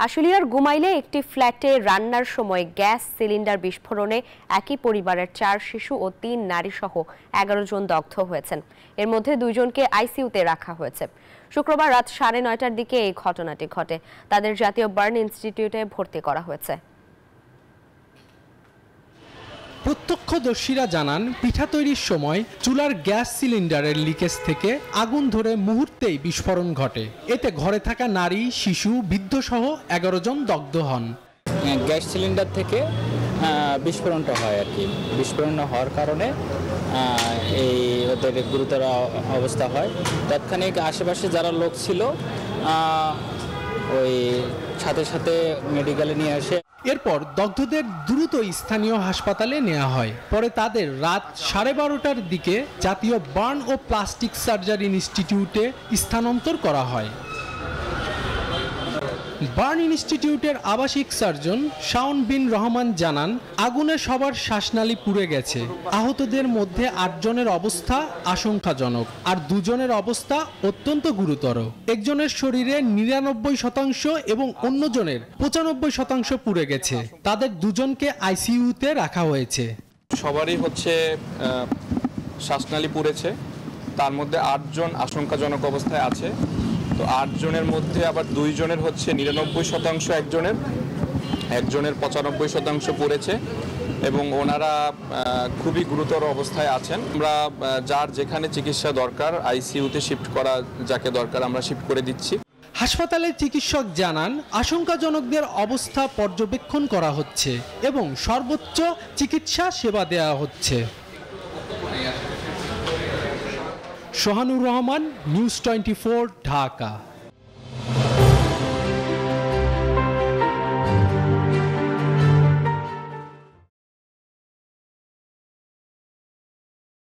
আশুলিয়ার গুমাইলে একটি ফ্ল্যাটে রান্নার সময় গ্যাস সিলিন্ডার বিস্ফোরণে একই পরিবারের 4 শিশু ও 3 নারী সহ 11 জন দগ্ধ হয়েছেন। এর মধ্যে 2 জনকে আইসিইউতে রাখা হয়েছে। শুক্রবার রাত 9:30টার দিকে এই ঘটনাটি ঘটে। তাদের জাতীয় বার্ন ইনস্টিটিউটে ভর্তি করা হয়েছে। প্রত্যক্ষদর্শীরা জানান, পিঠা তৈরির সময় চুলার গ্যাস সিলিন্ডারের লিকেজ থেকে আগুন ধরে মুহূর্তেই বিস্ফোরণ ঘটে। এতে ঘরে থাকা নারী, শিশু, বৃদ্ধ সহ 11 জন দগ্ধ হন। গ্যাস সিলিন্ডার থেকে বিস্ফোরণটা হয় আর কি। বিস্ফোরণ হওয়ার কারণে এই ওদের গুরুতর অবস্থা হয়। তাৎক্ষণিক আশেপাশে যারা লোক ছিল ওই সাথে সাথে মেডিকেলে নিয়ে আসে। এরপর দগ্ধদের দ্রুত স্থানীয় হাসপাতালে নেওয়া হয়। পরে তাদের রাত 12:30টার দিকে জাতীয় বার্ন ও প্লাস্টিক সার্জারি ইনস্টিটিউটে স্থানান্তর করা হয়। বার্ন ইনস্টিটিউটের আবাসিক সার্জন শাওন বিন রহমান জানান, আগুনে সবার শ্বাসনালী পুড়ে গেছে। আহতদের মধ্যে 8 জনের অবস্থা আশঙ্কাজনক, আর 2 জনের অবস্থা অত্যন্ত গুরুতর। একজনের শরীরে 99% এবং অন্যজনের 95% পুড়ে গেছে। তাদের 2 জনকে আইসিইউতে রাখা হয়েছে। সবারই শ্বাসনালী পুড়েছে। তার মধ্যে 8 জন আশঙ্কাজনক অবস্থায় আছে। তো 8 জনের মধ্যে আবার 2 জনের 99%, একজনের 95% পড়েছে এবং ওনারা খুবই গুরুতর অবস্থায় আছেন। আমরা যার যেখানে চিকিৎসা দরকার, আইসিইউতে শিফট করা যাকে দরকার আমরা শিফট করে দিচ্ছি। হাসপাতালের চিকিৎসক জানান, আশঙ্কাজনকদের অবস্থা পর্যবেক্ষণ করা হচ্ছে এবং সর্বোচ্চ চিকিৎসা সেবা দেওয়া হচ্ছে। সোহানুর রহমান, নিউজ 24, ঢাকা।